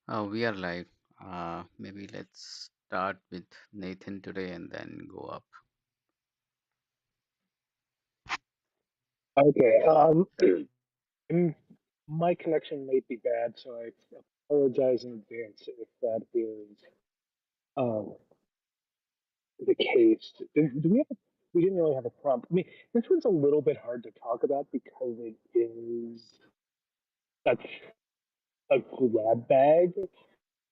We are live. Maybe let's start with Nathan today and then go up. Okay. Mm, my connection might be bad, so I apologize in advance if that is um, the case. Do we have we didn't really have a prompt. I mean, this one's a little bit hard to talk about because it is such a grab bag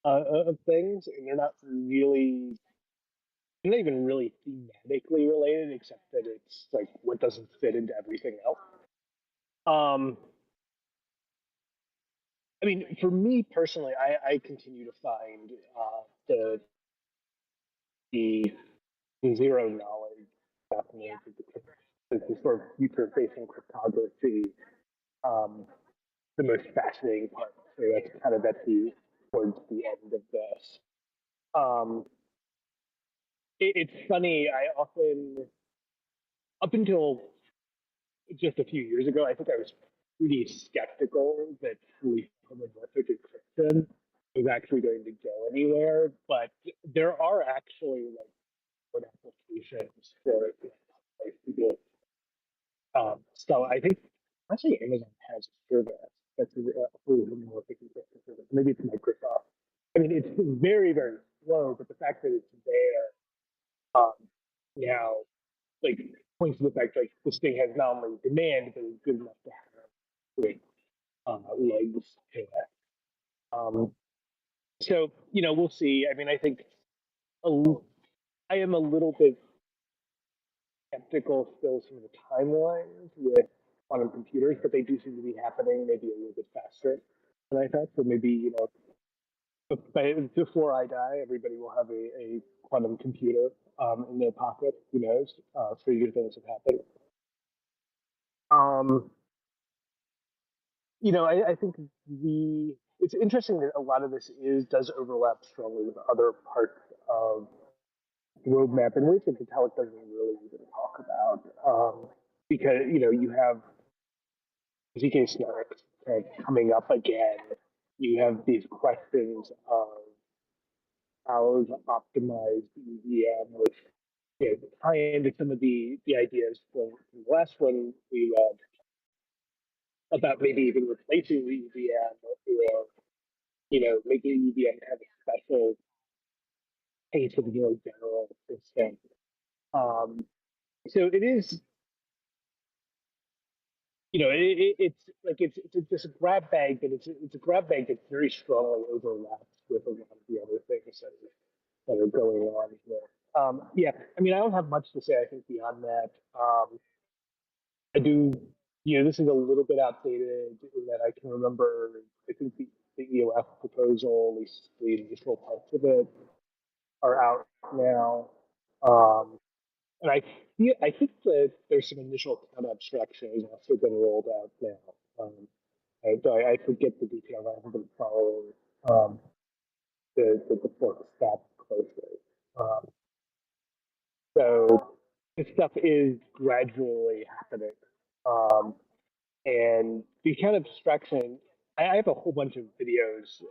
of things, and they're not even really thematically related, except that it's like what doesn't fit into everything else. Um, I mean, for me personally, I continue to find the zero knowledge fascinating the sort of future facing cryptography um, the most fascinating part. So that's kind of at the towards the end of this. Um, it's funny. I often up until just a few years ago, I think I was pretty skeptical that fully homomorphic encryption was actually going to go anywhere. But there are actually like good applications for it. Like, so I think actually Amazon has a service that's a fully homomorphic encryption service. Maybe it's Microsoft. I mean, it's very, very slow, but the fact that it's there now, like, points to the fact like this thing has not only demand, but it's good enough to have great legs to it. Um, so we'll see. I mean, I think a, I am a little bit skeptical still some of the timelines with quantum computers, but they do seem to be happening maybe a little bit faster than I thought. So maybe before I die, everybody will have a quantum computer in their pocket. Who knows? Stranger things have happened. Um, I think it's interesting that a lot of this does overlap strongly with other parts of the roadmap in ways that Vitalik doesn't really even talk about. Because you have ZK Snarks coming up again. You have these questions of how to optimize EVM, which tie into some of the ideas from the last one we read about maybe even replacing the EVM or making EVM have a special case of general system. Um, so it is it's like it's just a grab bag, but it's a grab bag that very strongly overlaps with a lot of the other things that are going on here. Yeah, I mean, I don't have much to say. I think beyond that, I do. This is a little bit outdated in that I can remember. I think the EOF proposal, at least the initial parts of it, are out now. Um, and I think that there's some initial count abstraction has also been rolled out now. I forget the details. I haven't been following the books that closely. Um, so this stuff is gradually happening. Um, and the count abstraction, I have a whole bunch of videos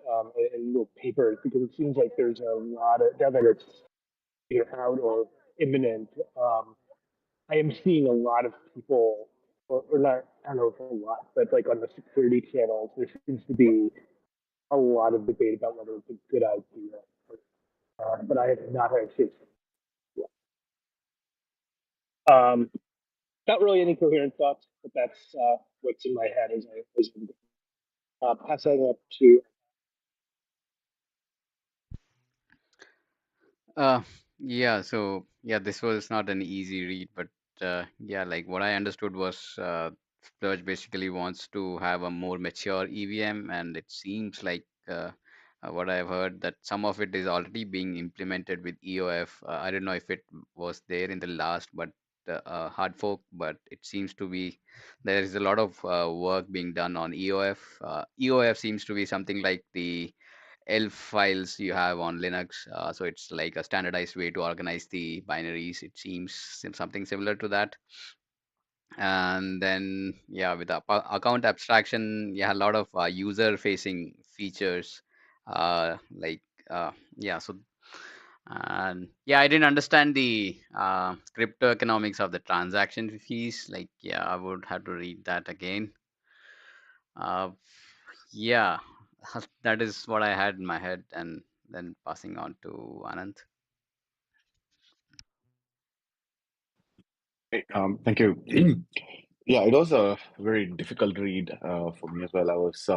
and little papers because it seems like there's a lot of, now that it's either out or imminent, I am seeing a lot of people, or not, I don't know if a lot, but like on the security channels, there seems to be a lot of debate about whether it's a good idea. But I have not had a chance. Um, Not really any coherent thoughts, but that's what's in my head as I'm passing up to. Uh, yeah, this was not an easy read, but yeah, like what I understood was Splurge basically wants to have a more mature EVM, and it seems like what I've heard that some of it is already being implemented with EOF. I don't know if it was there in the last, but hard fork, but it seems to be there is a lot of work being done on EOF. EOF seems to be something like the ELF files you have on Linux. So it's like a standardized way to organize the binaries. It seems something similar to that. And then, yeah, with account abstraction, yeah, a lot of user facing features Like yeah, so and yeah, I didn't understand the crypto economics of the transaction fees. Like yeah, I would have to read that again. Uh, yeah, that is what I had in my head, and then passing on to Anand. Hey, thank you. Yeah, it was a very difficult read for me as well. I was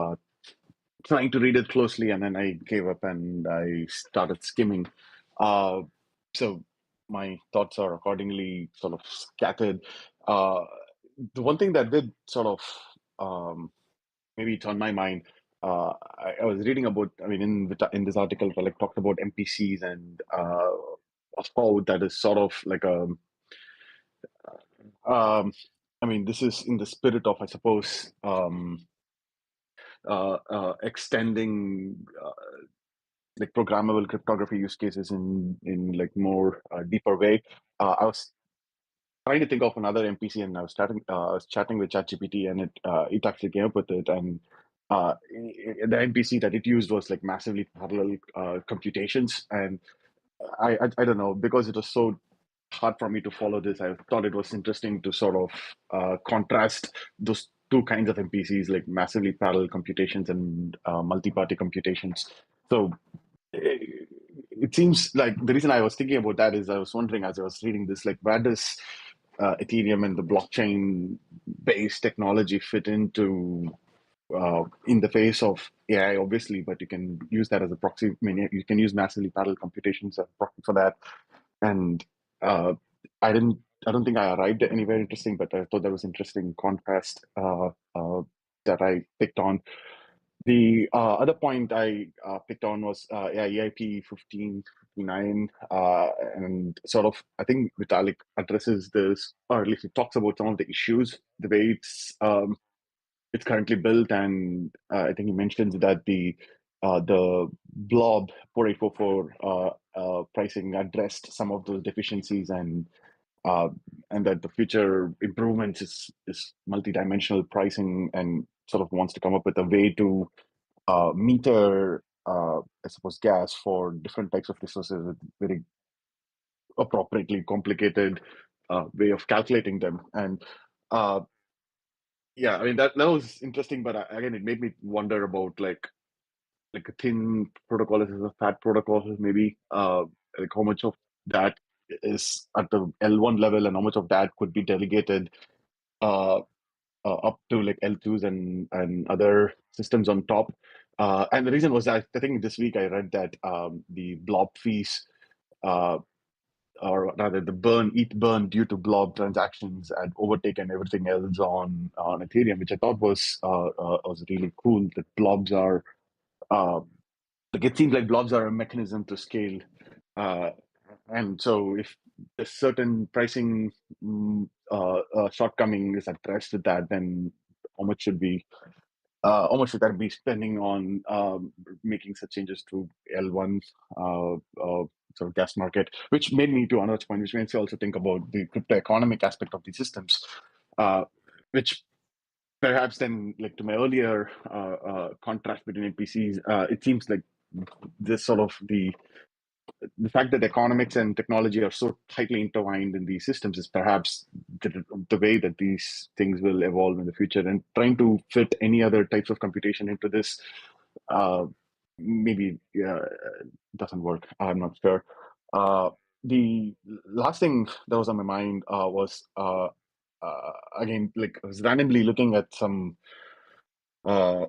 trying to read it closely, and then I gave up and I started skimming. Uh, so my thoughts are accordingly sort of scattered. Uh, the one thing that did sort of maybe turn my mind. I was reading about. I mean, in this article, like talked about NPCs and how that is sort of like a Um, I mean, this is in the spirit of, I suppose, extending like programmable cryptography use cases in like more deeper way. I was trying to think of another MPC, and I was chatting with ChatGPT, and it actually came up with it. And the MPC that it used was like massively parallel computations, and I don't know, because it was so hard for me to follow this. I thought it was interesting to sort of contrast those two kinds of MPCs, like massively parallel computations and multi-party computations. So it seems like the reason I was thinking about that is I was wondering as I was reading this, like where does Ethereum and the blockchain-based technology fit into in the face of AI, obviously, but you can use that as a proxy. I mean, you can use massively parallel computations as a proxy for that. And uh, I didn't, I don't think I arrived at anywhere interesting, but I thought that was interesting contrast that I picked on. The other point I picked on was yeah, EIP 1559, and sort of, I think Vitalik addresses this, or at least he talks about some of the issues, the way it's currently built, and I think he mentions that the blob 4844 pricing addressed some of those deficiencies, uh, and that the future improvements is multidimensional pricing, and sort of wants to come up with a way to meter, I suppose, gas for different types of resources with very appropriately complicated way of calculating them. And uh, yeah, I mean that was interesting, but again, it made me wonder about like a thin protocol versus a fat protocol, maybe like how much of that is at the L1 level, and how much of that could be delegated uh, up to like L2s and other systems on top. And the reason was that I think this week I read that the blob fees, uh, or rather the ETH burn due to blob transactions had overtaken everything else on Ethereum, which I thought was really cool. That blobs are uh, like it seems like blobs are a mechanism to scale, uh, and so if a certain pricing shortcoming is addressed with that, then how much should we how much should that be spending on making such changes to L1 sort of gas market, which made me to another point, which makes me also think about the crypto economic aspect of these systems, uh, which perhaps then, like to my earlier contrast between NPCs, it seems like this sort of the fact that economics and technology are so tightly intertwined in these systems is perhaps the way that these things will evolve in the future. And trying to fit any other types of computation into this uh, maybe doesn't work. I'm not sure. Uh, the last thing that was on my mind was again, like I was randomly looking at some uh,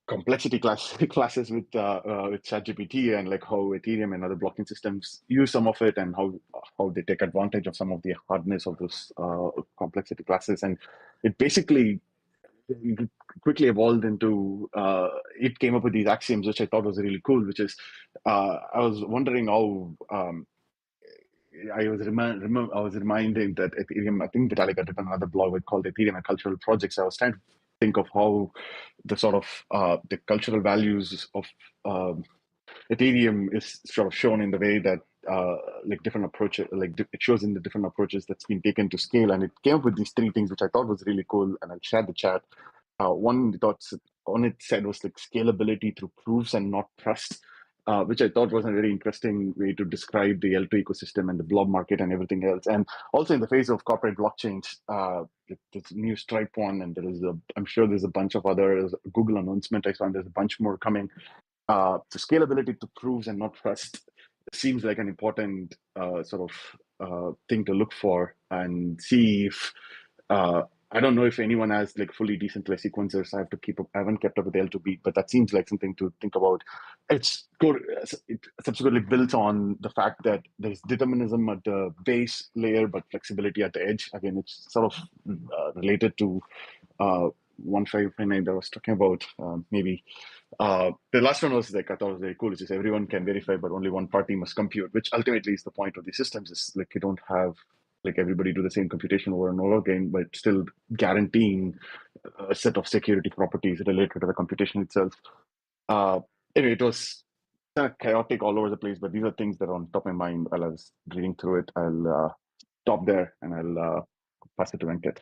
complexity classes with ChatGPT, and like how Ethereum and other blockchain systems use some of it, and how they take advantage of some of the hardness of those complexity classes. And it basically quickly evolved into it came up with these axioms, which I thought was really cool. Which is I was wondering how. I was reminded that Ethereum. I think Vitalik had written another blog called Ethereum and Cultural Projects. I was trying to think of how the sort of the cultural values of Ethereum is sort of shown in the way that like different approaches, like it shows in the different approaches that's been taken to scale, and it came up with these three things, which I thought was really cool, and I'll share the chat. One thoughts. on it said was like scalability through proofs and not trust, which I thought was a very interesting way to describe the L2 ecosystem and the blob market and everything else. And also in the face of corporate blockchains, this new Stripe one, and I'm sure there's a bunch of others. Google announcement I saw, and there's a bunch more coming. The scalability to proofs and not trust seems like an important sort of thing to look for and see if I don't know if anyone has like fully decentralized sequencers. I have to keep up. I haven't kept up with L2B, but that seems like something to think about. It's good. It subsequently built on the fact that there's determinism at the base layer, but flexibility at the edge. Again, it's sort of related to 1559 that I was talking about. Maybe the last one was like I thought was very cool. It's just everyone can verify, but only one party must compute, which ultimately is the point of these systems. Is like you don't have like everybody do the same computation over and over again, but still guaranteeing a set of security properties related to the computation itself. Uh, anyway, it was kind of chaotic all over the place, but these are things that are on top of my mind while I was reading through it. I'll stop there and I'll pass it to Venkat.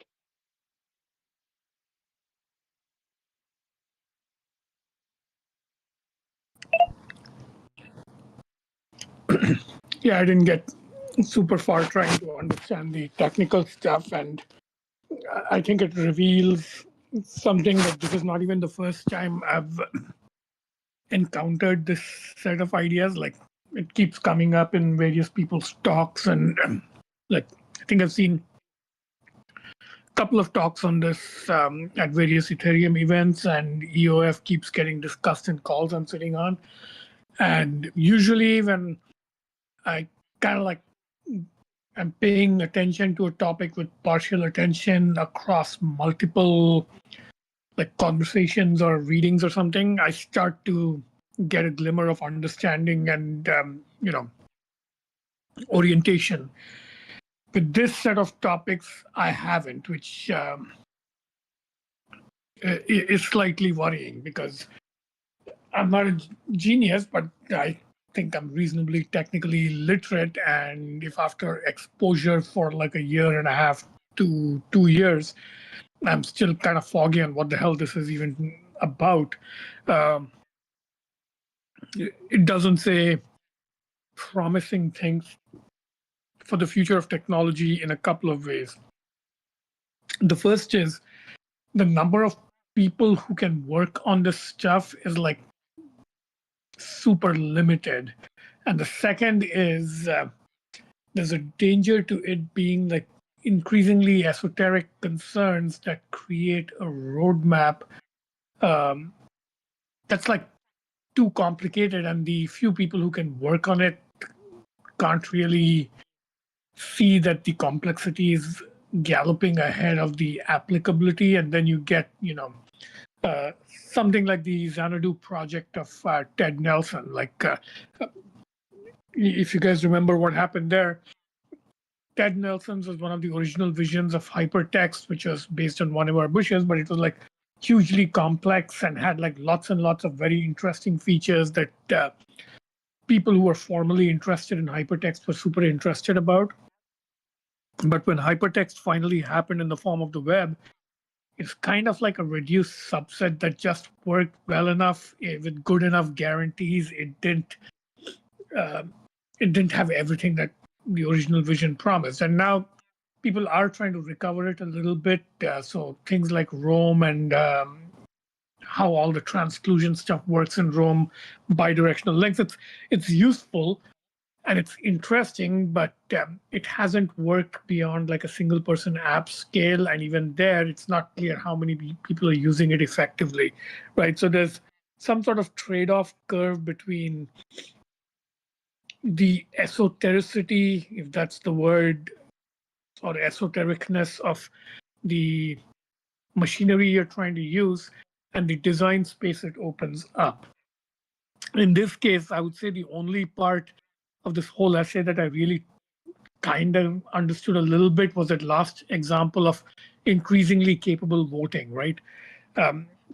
Yeah, I didn't get super far trying to understand the technical stuff, and I think it reveals something that this is not even the first time I've encountered this set of ideas. Like it keeps coming up in various people's talks, and like I think I've seen a couple of talks on this at various Ethereum events, and EOF keeps getting discussed in calls I'm sitting on. And usually when I kind of like I'm paying attention to a topic with partial attention across multiple like conversations or readings or something, I start to get a glimmer of understanding and orientation. With this set of topics, I haven't, which is slightly worrying because I'm not a genius, but I think I'm reasonably technically literate. And if after exposure for like a year and a half to 2 years, I'm still kind of foggy on what the hell this is even about, it doesn't say promising things for the future of technology in a couple of ways. The first is the number of people who can work on this stuff is like super limited. And the second is there's a danger to it being like increasingly esoteric concerns that create a roadmap that's like too complicated, and the few people who can work on it can't really see that the complexity is galloping ahead of the applicability, and then you get something like the Xanadu project of Ted Nelson. Like if you guys remember what happened there, Ted Nelson's was one of the original visions of hypertext, which was based on one of our bushes, but it was like hugely complex and had like lots and lots of very interesting features that people who were formerly interested in hypertext were super interested about. But when hypertext finally happened in the form of the web, it's kind of like a reduced subset that just worked well enough with good enough guarantees. It didn't have everything that the original vision promised. And now people are trying to recover it a little bit. So things like Rome and how all the transclusion stuff works in Rome, bidirectional links, it's useful and it's interesting, but it hasn't worked beyond like a single person app scale. And even there, it's not clear how many people are using it effectively, right? So there's some sort of trade-off curve between the esotericity, if that's the word, or esotericness of the machinery you're trying to use and the design space it opens up. In this case, I would say the only part of this whole essay that I really kind of understood a little bit was that last example of increasingly capable voting, right?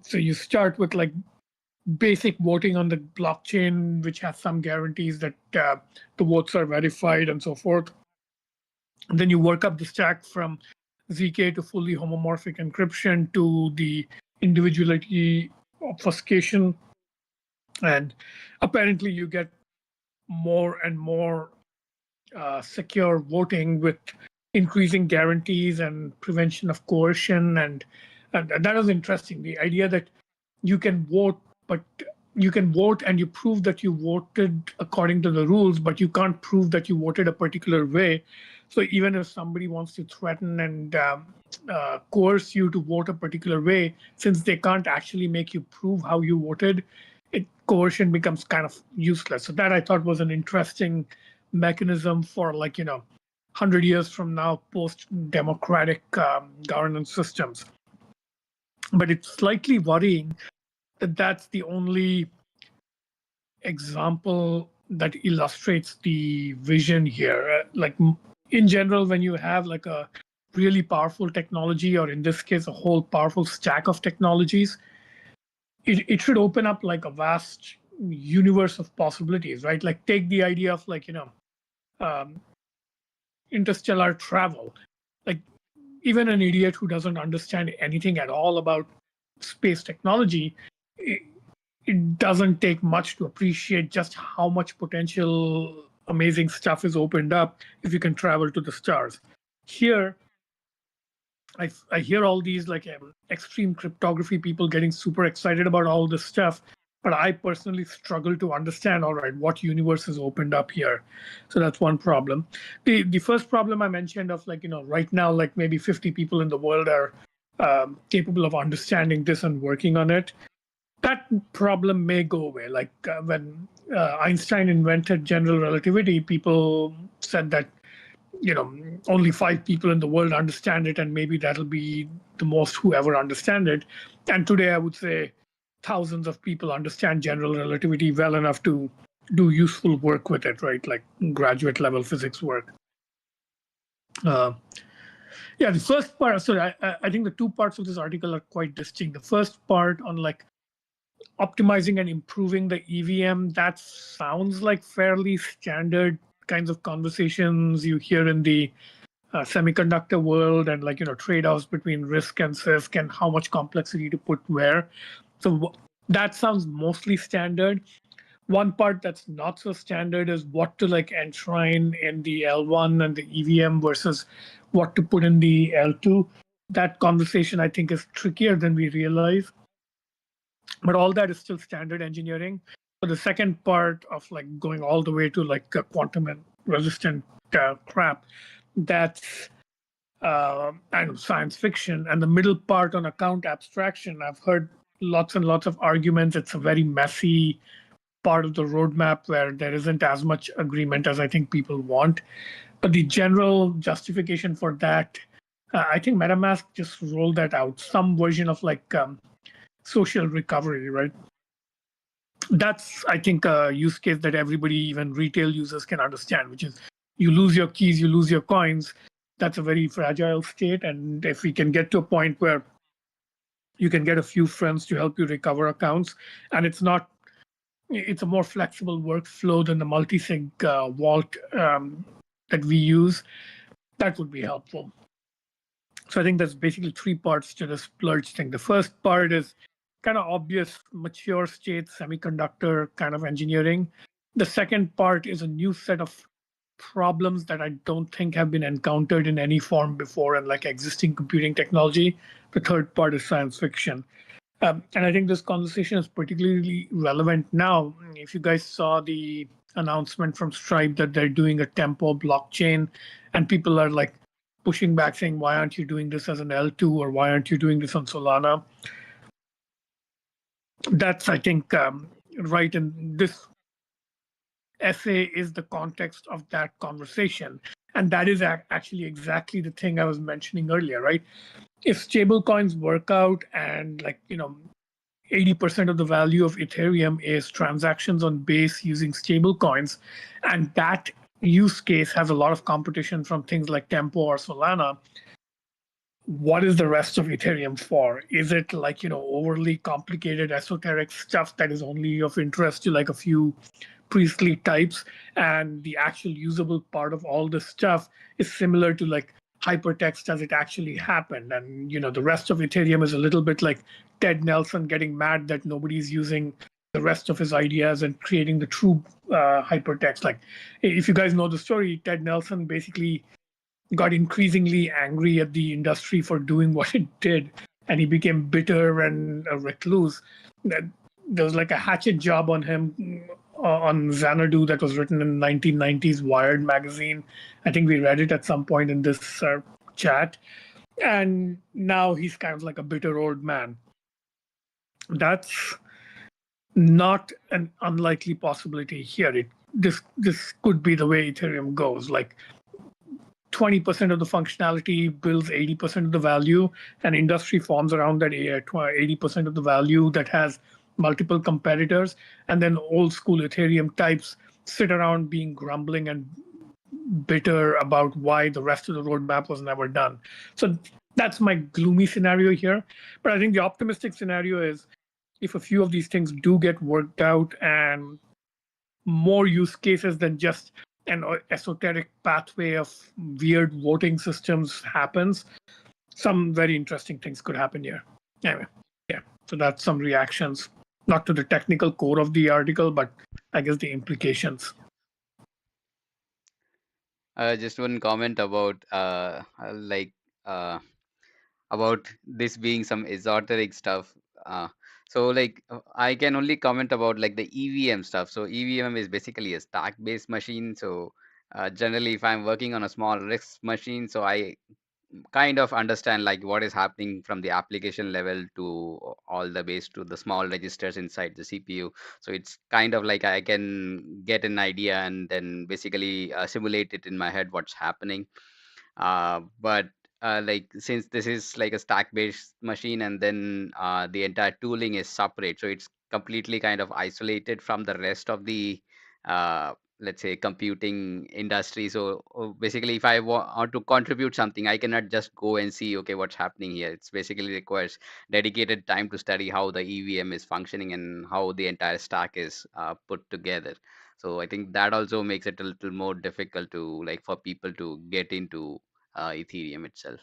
So you start with like basic voting on the blockchain, which has some guarantees that the votes are verified and so forth. And then you work up the stack from ZK to fully homomorphic encryption to the individuality obfuscation, and apparently you get more and more secure voting with increasing guarantees and prevention of coercion, and that was interesting. The idea that you can vote, but you can vote and you prove that you voted according to the rules, but you can't prove that you voted a particular way. So even if somebody wants to threaten and coerce you to vote a particular way, since they can't actually make you prove how you voted, coercion becomes kind of useless. So that I thought was an interesting mechanism for 100 years from now, post-democratic governance systems. But it's slightly worrying that that's the only example that illustrates the vision here. In general, when you have like a really powerful technology, or in this case, a whole powerful stack of technologies, it should open up like a vast universe of possibilities, right? Like take the idea of um, interstellar travel. Like even an idiot who doesn't understand anything at all about space technology, it doesn't take much to appreciate just how much potential amazing stuff is opened up if you can travel to the stars. Here, I hear all these extreme cryptography people getting super excited about all this stuff, but I personally struggle to understand, all right, what universe is opened up here. So that's one problem. The first problem I mentioned of right now, like maybe 50 people in the world are capable of understanding this and working on it. That problem may go away. Like when Einstein invented general relativity, people said that only 5 people in the world understand it, and maybe that'll be the most who ever understand it. And today I would say thousands of people understand general relativity well enough to do useful work with it, right? Like graduate level physics work. Yeah, the first part, so I think the two parts of this article are quite distinct. The first part on optimizing and improving the EVM, that sounds like fairly standard kinds of conversations you hear in the semiconductor world, and trade-offs between risk and CISC and how much complexity to put where. So that sounds mostly standard. One part that's not so standard is what to enshrine in the L1 and the EVM versus what to put in the L2. That conversation I think is trickier than we realize. But all that is still standard engineering. But the second part of going all the way to a quantum and resistant crap, that's kind of science fiction. And the middle part on account abstraction, I've heard lots and lots of arguments. It's a very messy part of the roadmap where there isn't as much agreement as I think people want. But the general justification for that, I think MetaMask just rolled that out, some version of social recovery, right? That's, I think, a use case that everybody, even retail users, can understand, which is you lose your keys, you lose your coins. That's a very fragile state. And if we can get to a point where you can get a few friends to help you recover accounts, and it's a more flexible workflow than the multi-sig vault that we use, that would be helpful. So I think there's basically 3 parts to the Splurge thing. The first part is kind of obvious, mature state semiconductor kind of engineering. The second part is a new set of problems that I don't think have been encountered in any form before and existing computing technology. The third part is science fiction. And I think this conversation is particularly relevant now. If you guys saw the announcement from Stripe that they're doing a Tempo blockchain, and people are pushing back saying, why aren't you doing this as an L2, or why aren't you doing this on Solana? That's, I think, right. And this essay is the context of that conversation. And that is actually exactly the thing I was mentioning earlier, right? If stable coins work out and 80% of the value of Ethereum is transactions on Base using stable coins, and that use case has a lot of competition from things like Tempo or Solana, what is the rest of Ethereum for? Is it overly complicated esoteric stuff that is only of interest to a few priestly types, and the actual usable part of all this stuff is similar to hypertext as it actually happened. And the rest of Ethereum is a little bit like Ted Nelson getting mad that nobody's using the rest of his ideas and creating the true hypertext. Like, if you guys know the story, Ted Nelson basically got increasingly angry at the industry for doing what it did, and he became bitter and a recluse. There was like a hatchet job on him on Xanadu that was written in 1990s Wired magazine. I think we read it at some point in this chat, and now he's kind of like a bitter old man. That's not an unlikely possibility here. This could be the way Ethereum goes. Like 20% of the functionality builds 80% of the value, and industry forms around that 80% of the value that has multiple competitors, and then old school Ethereum types sit around being grumbling and bitter about why the rest of the roadmap was never done. So that's my gloomy scenario here. But I think the optimistic scenario is if a few of these things do get worked out and more use cases than just an esoteric pathway of weird voting systems happens, some very interesting things could happen here. Anyway, yeah. So that's some reactions, not to the technical core of the article, but I guess the implications. Just one comment about like uh, about this being some esoteric stuff. Uh, I can only comment about like the EVM stuff. So EVM is basically a stack-based machine. So generally, if I'm working on a small risk machine, so I kind of understand like what is happening from the application level to all the base to the small registers inside the CPU. So it's kind of like I can get an idea and then basically simulate it in my head what's happening. But like since this is like a stack based machine and then the entire tooling is separate, so it's completely kind of isolated from the rest of the let's say computing industry. So basically if I want to contribute something, I cannot just go and see okay what's happening here. It's basically requires dedicated time to study how the EVM is functioning and how the entire stack is put together. So I think that also makes it a little more difficult to like for people to get into Ethereum itself.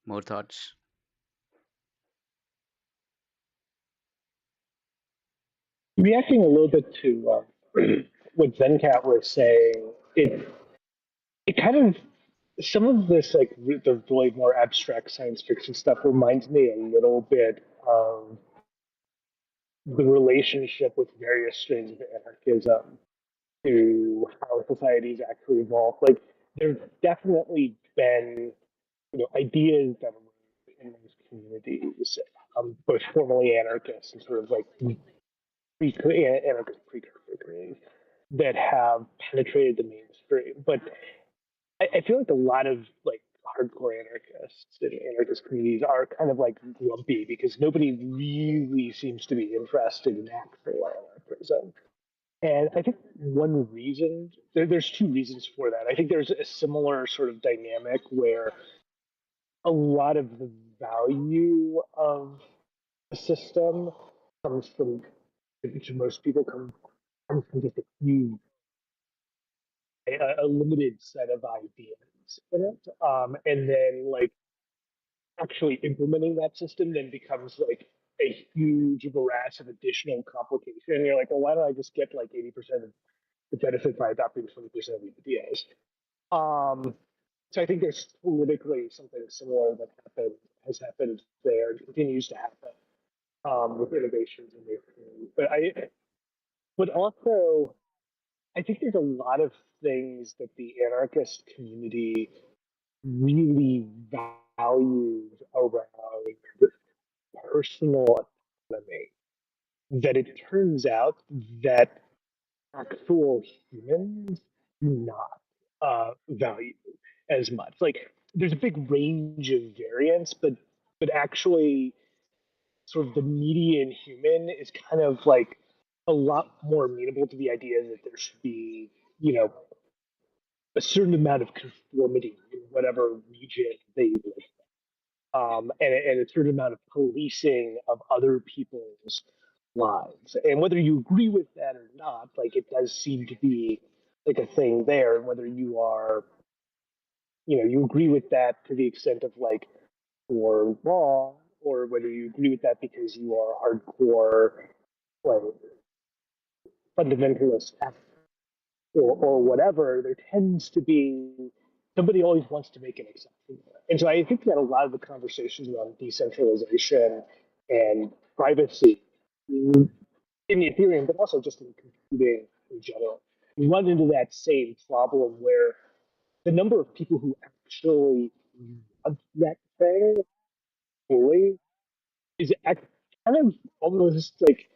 More thoughts? Reacting a little bit to what Zencat was saying, it kind of some of this like the really more abstract science fiction stuff reminds me a little bit of the relationship with various strains of anarchism to how societies actually evolve. Like there's definitely been ideas that emerge in those communities, both formally anarchist and sort of like anarchist precursor communities that have penetrated the mainstream. But I feel like a lot of like hardcore anarchists and anarchist communities are kind of like grumpy because nobody really seems to be interested in actual anarchism. And I think one reason, there's two reasons for that. I think there's a similar sort of dynamic where a lot of the value of the system comes from, to most people, comes from just a limited set of ideas in it. And then like actually implementing that system then becomes like a huge morass of additional complication. And you're like, well, why don't I just get like 80% of the benefit by adopting 20% of the ideas? So I think there's politically something similar that has happened there and continues to happen with innovations in the community. But also, I think there's a lot of things that the anarchist community really values around personal autonomy. That it turns out that actual humans do not value as much. Like there's a big range of variance, but actually, sort of the median human is kind of like a lot more amenable to the idea that there should be, a certain amount of conformity in whatever region they live in, and a certain amount of policing of other people's lives. And whether you agree with that or not, like it does seem to be like a thing there. And whether you are, you agree with that to the extent of like for law, or whether you agree with that because you are hardcore, like fundamentalist or whatever, there tends to be somebody always wants to make an exception. And so I think that a lot of the conversations around decentralization and privacy in Ethereum, but also just in computing in general, we run into that same problem where the number of people who actually want that thing fully is kind of almost like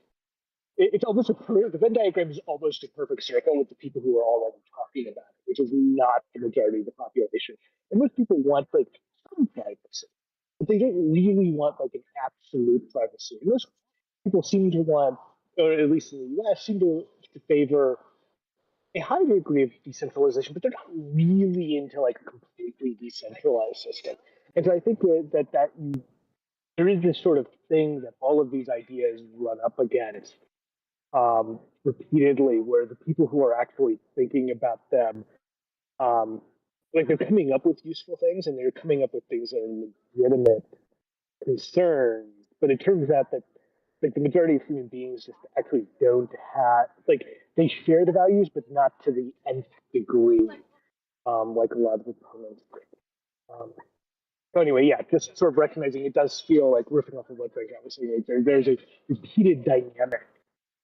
it's almost the Venn diagram is almost a perfect circle with the people who are already talking about it, which is not the majority of the population. And most people want like some privacy, but they don't really want like an absolute privacy. And most people seem to want, or at least in the US, seem to favor a high degree of decentralization, but they're not really into like a completely decentralized system. And so I think that there is this sort of thing that all of these ideas run up against repeatedly, where the people who are actually thinking about them, um, like they're coming up with useful things and they're coming up with things that are legitimate concerns. But it turns out that like the majority of human beings just actually don't have like they share the values, but not to the nth degree, like a lot of opponents. Um, so anyway, yeah, just sort of recognizing it does feel like riffing off of what Greg was saying. Like there's a repeated dynamic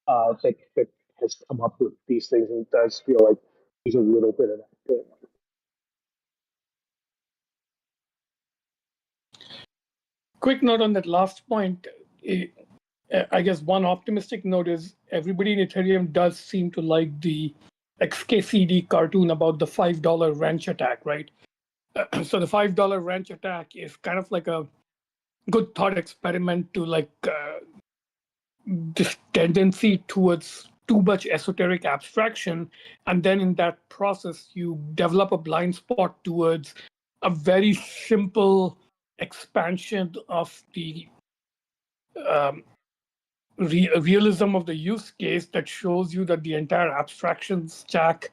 that has come up with these things, and it does feel like there's a little bit of that going on. Quick note on that last point. I guess one optimistic note is everybody in Ethereum does seem to like the XKCD cartoon about the $5 wrench attack, right? So the $5 wrench attack is kind of like a good thought experiment to like this tendency towards too much esoteric abstraction, and then in that process you develop a blind spot towards a very simple expansion of the um, realism of the use case that shows you that the entire abstraction stack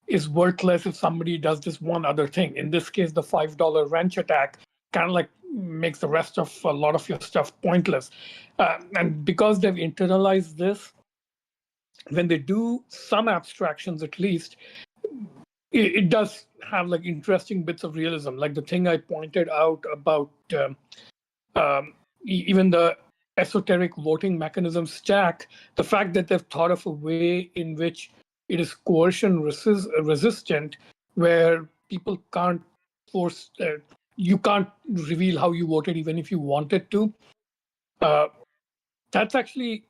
is worthless if somebody does this one other thing. In this case, the $5 wrench attack kind of like makes the rest of a lot of your stuff pointless. And because they've internalized this, when they do some abstractions at least, it does have like interesting bits of realism, like the thing I pointed out about even the esoteric voting mechanism stack, the fact that they've thought of a way in which it is coercion resistant, where people can't force, you can't reveal how you voted even if you wanted to. That's actually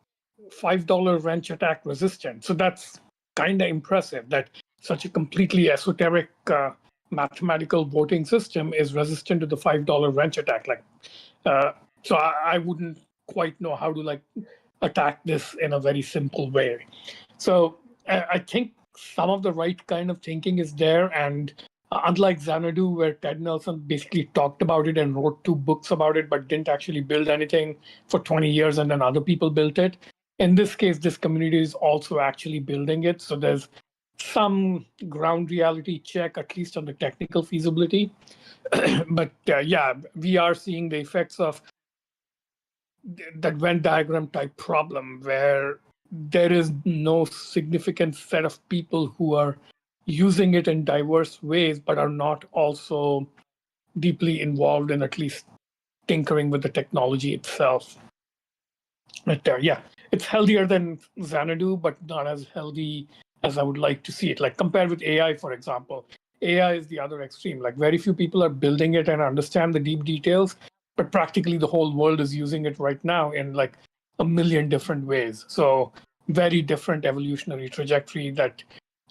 $5 wrench attack resistant. So that's kind of impressive that such a completely esoteric mathematical voting system is resistant to the $5 wrench attack. Like, so I wouldn't quite know how to like attack this in a very simple way. So I think some of the right kind of thinking is there, and unlike Xanadu, where Ted Nelson basically talked about it and wrote 2 books about it, but didn't actually build anything for 20 years, and then other people built it. In this case, this community is also actually building it, so there's some ground reality check, at least on the technical feasibility. But yeah, we are seeing the effects of that Venn diagram type problem where there is no significant set of people who are using it in diverse ways, but are not also deeply involved in at least tinkering with the technology itself. But yeah, it's healthier than Xanadu, but not as healthy as I would like to see it. Like compared with AI, for example, AI is the other extreme. Like very few people are building it and understand the deep details, but practically the whole world is using it right now in like a million different ways. So very different evolutionary trajectory that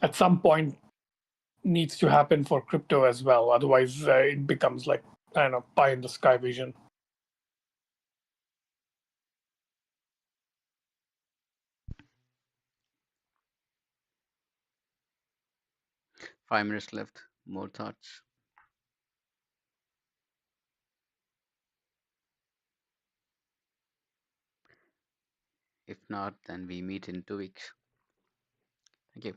at some point needs to happen for crypto as well. Otherwise, it becomes like, I don't know, pie in the sky vision. 5 minutes left. More thoughts? If not, then we meet in 2 weeks. Thank you.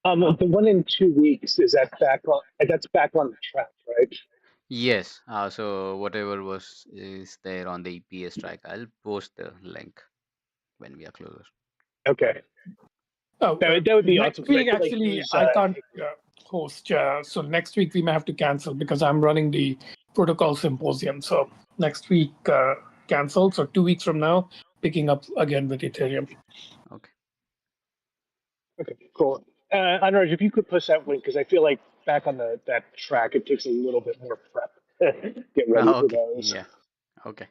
The one in 2 weeks, is that that's back on the track, right? Yes. So whatever is there on the EPS track, I'll post the link when we are closer. Okay. Oh, That would be next awesome. 'Cause I week, feel like actually, he's, I can't host. So next week we may have to cancel because I'm running the protocol symposium. So next week cancelled. So 2 weeks from now, picking up again with Ethereum. Okay. okay, cool. Anuraj, if you could post that link, because I feel like back on that track, it takes a little bit more prep. Get ready for Okay. those. Yeah. Okay.